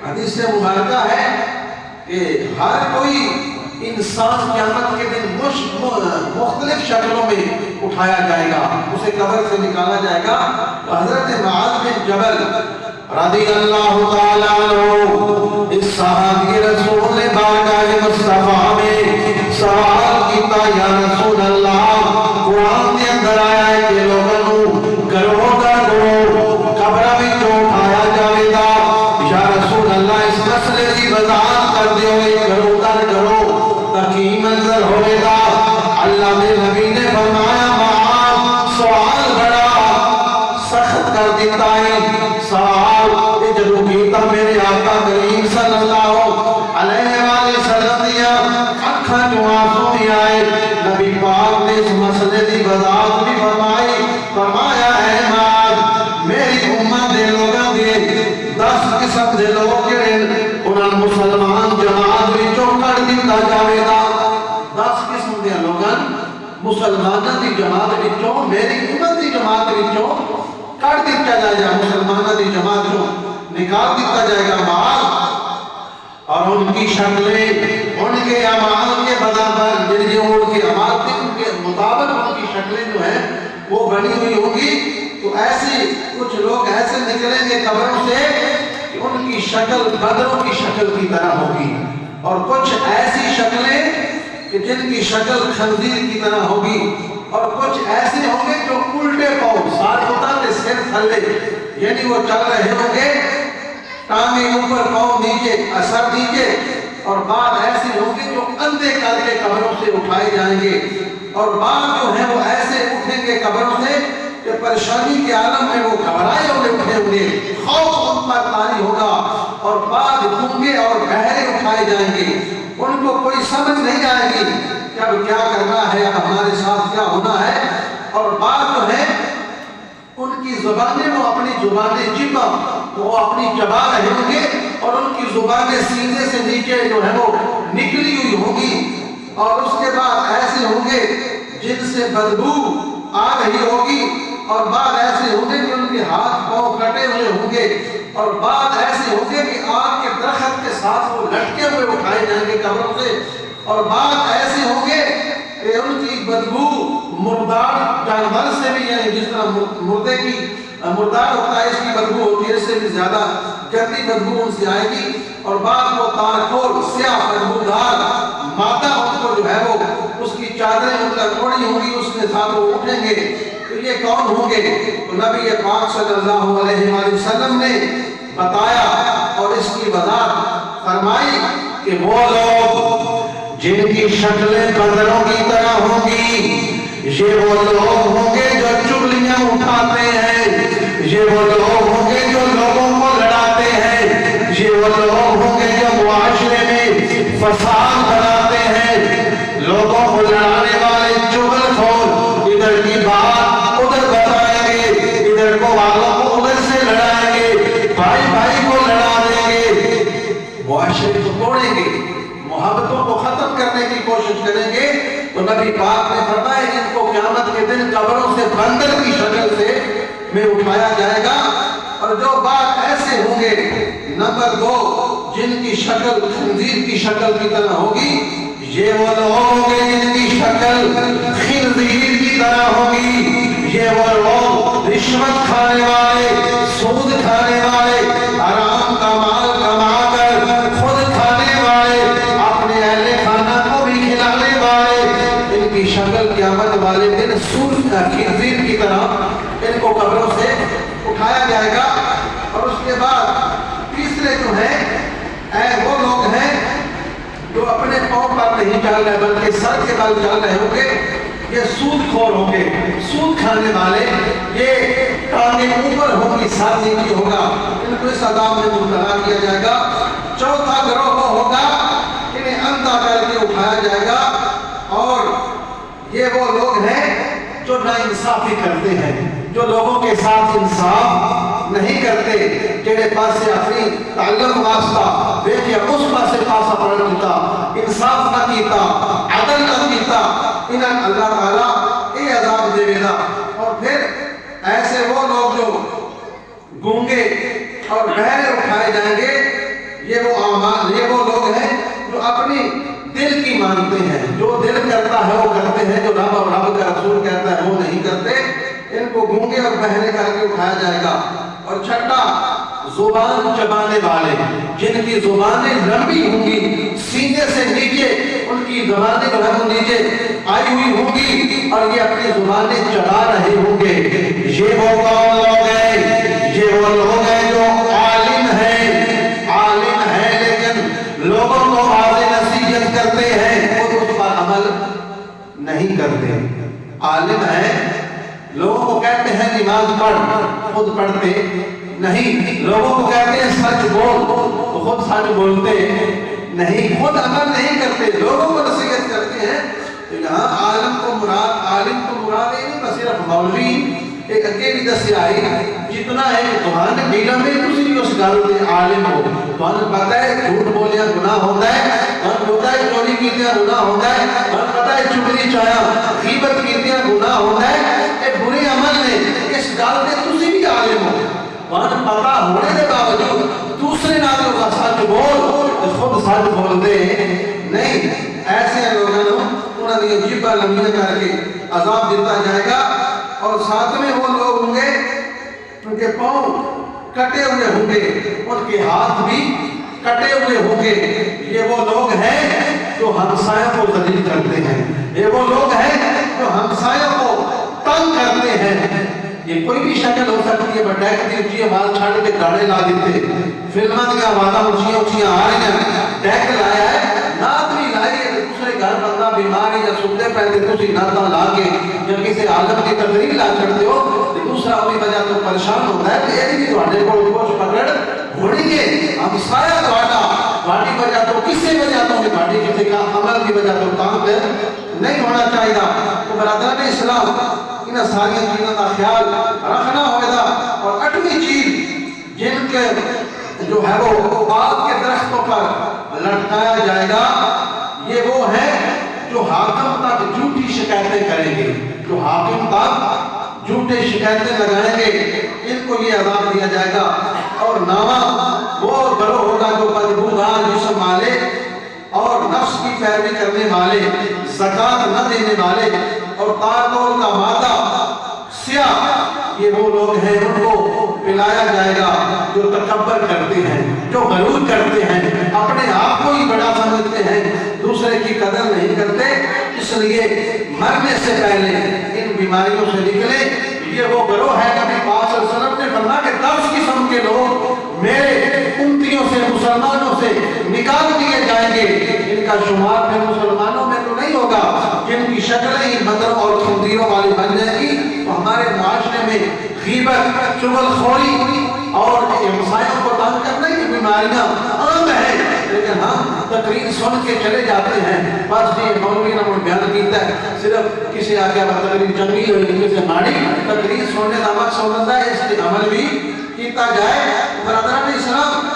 حدیث سے مبارکہ ہے کہ ہر کوئی انسان قیامت کے دن مختلف شکلوں میں اٹھایا جائے گا، اسے قبر سے نکالا جائے گا۔ حضرت معاذ بن جبل رضی اللہ تعالیٰ عنہ اس صحابی رسول نے بارگاہ مصطفیٰ میں سوال کیتا، یا رسول اللہ قرآن کے اندر آیا ہے کہ لوگوں گروہ در گروہ قبر میں جو اٹھایا جائے گا، یا رسول اللہ اس مسئلے کی وضاحت کر دیو گے، گروہ در گروہ تاکہ منظر ہوئے گا۔ اللہ نے نبی نے فرمایا معاذ سوال بڑا سخت کر دیتا ہے، سوال جدو کیتا میرے آقا کریم صلی اللہ علیہ وآلہ وسلم دیا اکھاں جو آنسو میں آئے، نبی پاک نے اس مسئلے دی وضاحت بھی فرمائی، فرمایا ہے معاذ میری امت دے لوگاں دے 10 قسم دے لوگ جڑے انہاں مسلمان جماعت وچوں کڈ دتا جاوے گا۔ 10 قسم دے لوگاں مسلماناں دی جماعت وچوں، میری امت دی جماعت وچوں کڈ دتا جائے گا، مسلماناں دی جماعت وچوں نکال دیتا جائے گا معاذ، اور ان کی شکلیں ان کے اعمال کے برابر، ان کے اعمال کے مطابق ان کی شکلیں جو ہیں وہ بنی ہوئی ہوگی۔ تو ایسے کچھ لوگ ایسے نکلیں گے قبروں سے کہ ان کی شکل بدروں کی شکل کی طرح ہوگی، اور کچھ ایسی شکلیں کہ جن کی شکل خنزیر کی طرح ہوگی، اور کچھ ایسے ہوں گے جو الٹے پاؤں ساتھ ہوتا ہے سر تھلے، یعنی وہ چل رہے ہوں گے ٹانگیں اوپر پاؤں نیچے اثر نیچے، اور بعض ایسے ہوں گے جو اندھے کر کے قبروں سے اٹھائے جائیں گے، اور بعض جو ہیں وہ ایسے اٹھیں گے قبروں سے کہ پریشانی کے عالم میں وہ گھبرائے ہوئے اٹھے ہوں گے، خوف ان پر طاری ہوگا، اور بعض گونگے اور بہرے اٹھائے جائیں گے، ان کو کوئی سمجھ نہیں آئے گی کہ اب کیا کرنا ہے، اب ہمارے ساتھ کیا ہونا ہے، اور بعض جو ہے ان کی زبانیں وہ اپنی زبانیں جبا وہ اپنی چبا رہے ہوں گے، اور ان کی زبانیں سینے سے نیچے جو ہے وہ نکلی ہوئی ہوگی، اور اس کے بعد ایسے ہوں گے جن سے بدبو آ رہی ہوگی، اور بعد ایسے ہوں گے کہ ان کے ہاتھ پاؤں کٹے ہوئے ہوں گے، اور بعد ایسے ہوں گے کہ آگ کے درخت کے ساتھ وہ لٹکے ہوئے اٹھائے جائیں گے قبروں سے، اور بعد ایسے ہوں گے کہ ان کی بدبو مردار جانور سے بھی، یعنی جس طرح مردے کی مردار ہوتا ہے اس کی بدبو ہوتی ہے، اس سے بھی زیادہ گندی بدبو ان سے آئے گی، اور بعد وہ تارکول سیاہ بدبودار مادہ ان کو جو ہے وہ اس کی چادریں ان پر اوڑھی ہوں گی، اس کے ساتھ وہ اٹھیں گے۔ تو یہ کون ہوں گے؟ تو نبی پاک صلی اللہ علیہ وآلہ وسلم نے بتایا اور اس کی وضاحت فرمائی کہ وہ لوگ جن کی شکلیں بندروں کی طرح ہوں گی، یہ وہ لوگ ہوں گے جو چغلیاں اٹھاتے ہیں، یہ وہ لوگ ہوں گے جو لوگوں کو لڑاتے ہیں، یہ وہ لوگ ہوں گے جو معاشرے میں فساد بناتے ہیں، لوگوں کو لڑانے والے چغل خور ادھر کی بات ادھر بتائیں گے، ادھر کو والوں کو ادھر سے لڑائیں گے، بھائی بھائی کو لڑا دیں گے، معاشرے کو توڑیں گے، محبتوں کو ختم کرنے کی کوشش کریں گے۔ تو نبی پاک نے فرمایا ان کو قیامت کے دن قبروں سے بندر کی شکل سے میں اٹھایا جائے گا، اور جو بات ایسے ہوں گے، نمبر 2 جن کی شکل خنزیر کی شکل کی طرح ہوگی، یہ وہ لوگ ہوں گے جن کی شکل خنزیر کی طرح ہوگی، یہ وہ لوگ رشوت کھانے والے، سود کھانے والے، حرام کا مال کما کر خود کھانے والے، اپنے اہل خانہ کو بھی کھلانے والے، ان کی شکل قیامت والے دن سود کا خنزیر کی طرح ان کو قبروں سے اٹھایا جائے گا۔ اور اس کے بعد تیسرے جو ہیں وہ لوگ ہیں جو اپنے پاؤں پر نہیں چل رہے بلکہ سر کے بل چل رہے ہوں گے، یہ سود خور ہوں گے، سود کھانے والے، یہ ٹانگیں اوپر ہوں گی سر نیچے ہوگا، ان کو اس عذاب میں مبتلا کیا جائے گا۔ چوتھا گروہ وہ ہوگا انہیں اندھا کر کے اٹھایا جائے گا، اور یہ وہ لوگ ہیں جو ناانصافی کرتے ہیں، جو لوگوں کے ساتھ انصاف نہیں کرتے، جڑے پاسے اپنی تعلق واسطہ دیکھیں اس پاسے پاسا پڑھ دیتا، انصاف نہ کیتا، عدل نہ کیتا، انہیں اللہ تعالیٰ یہ عذاب دے گا۔ اور پھر ایسے وہ لوگ جو گونگے اور بہرے اٹھائے جائیں گے، کرتا ہے وہ کرتے ہیں, جو رب اور رب کا رسول کہتا ہے وہ نہیں کرتے. ان کو گونگے اور بہرے کر کے اٹھایا جائے گا. اور چھٹا, زبان چبانے والے, جن کی زبانیں لمبی ہوں گی, سینے سے نیچے ان کی زبانیں جو ہے وہ نیچے آئی ہوئی ہوں گی, اور یہ اپنی زبانیں چلا رہے ہوں گے. یہ وہ کون لوگ ہیں؟ یہ وہ لوگ ہیں جو عالم ہیں لیکن لوگوں کو واضح نصیحت کرتے ہیں, خود اس پر عمل نہیں کرتے. عالم ہیں, لوگوں کو کہتے ہیں نماز پڑھ, خود پڑھتے نہیں. لوگوں کو کہتے ہیں سچ بول, تو خود سچ بولتے نہیں, خود عمل نہیں کرتے, لوگوں کو نصیحت کرتے ہیں. تو یہاں عالم کو مراد ہے نہیں بس صرف مولوی. ایک اگے بھی دسیا آئی جتنا ہے تمہارے بیلہ میں تسی اس گل دے عالم ہو. تمہیں پتہ ہے جھوٹ بولیا گناہ ہوتا ہے, تمہیں پتہ ہے چوری کیتیا گناہ ہوتا ہے, تمہیں پتہ ہے چگلی چایا غیبت کیتیا گناہ ہوتا ہے. یہ برے عمل نے, اس گل دے تسی بھی عالم ہو. تمہیں پتہ ہونے کے باوجود دوسرے نہ جو سچ بول, خود سچ بولتے نہیں. ایسے لوگوں کو انہوں نے جیبا لمبیاں کر کے عذاب دیتا جائے گا. اور ساتھ میں وہ لوگ ہوں گے ان کے پاؤں کٹے ہوئے ہوں گے, ان کے ہاتھ بھی کٹے ہوئے ہوں گے. یہ وہ لوگ ہیں جو ہمسایوں کو ذلیل کرتے ہیں, یہ وہ لوگ ہیں جو ہمسایوں کو تنگ کرتے ہیں. یہ کوئی بھی شکل ہو سکتی ہے, بٹیک کی اچھی آواز چھاڑ کے گاڑے لا دیتے, فلموں کی آوازاں اونچیاں آ رہی ہیں, ڈیک لایا ہے, نعت بھی لائی ہے, دوسرے گھر بندہ بیمار ہے یا سنتے پہلے تسی نعتاں لا کے یا کسی عالم کی تقریر لا چھڑتے ہو, تو دوسرا اپنی وجہ تو پریشان ہوتا ہے کہ یہ بھی تھوڑے کو کچھ پکڑ ہونی ہے. ہمسایہ تھوڑی وجہ تو کسی وجہ تو تھوڑی کسی کا عمل کی وجہ تو تنگ نہیں ہونا چاہیے. تو برادران اسلام ان ساری چیزوں کا خیال رکھنا ہوگا. اور 8ویں چیز جن کے جو ہے وہ آگ کے درختوں پر لٹکایا جائے گا, یہ وہ ہیں جو حاکم تک جھوٹی شکایتیں کریں گے, جو حاکم تک جھوٹے شکایتیں لگائیں گے, ان کو یہ عذاب دیا جائے گا. اور نامہ وہ گروہ ہوگا جو بدبودار جسم والے اور نفس کی پیروی کرنے والے, زکوٰۃ نہ دینے والے اور تاکور کا مادہ سیاہ, یہ وہ لوگ ہیں ان کو پلایا جائے گا جو تکبر کرتے ہیں, جو غرور کرتے ہیں, اپنے آپ کو ہی بڑا سمجھتے ہیں, دوسرے کی قدر نہیں کرتے. اس لیے مرنے سے پہلے ان بیماریوں سے نکلے. یہ وہ گروہ ہے نبی پاک صلی اللہ علیہ وسلم نے فرمایا کہ 10 قسم کے لوگ میرے امتیوں سے, مسلمانوں سے نکال دیے جائیں گے. ان کا شمار پھر مسلمانوں میں تو نہیں ہوگا, جن کی شکلیں ہی بدروں اور خنزیروں والی بن جائیں گی. تو ہمارے معاشرے میں غیبت, چغل خوری اور ہمسایوں کو تنگ کرنے کی بیماریاں عام ہیں, لیکن ہم تقریر سن کے چلے جاتے ہیں. بس یہ مولوی نے بیان کیتا ہے, صرف کسی آگے تقریر چنگی ہوئی کسی ماڑی تقریر سننے کا مقصد ہوتا ہے اس کے عمل بھی کیتا جائے. برادران اسلام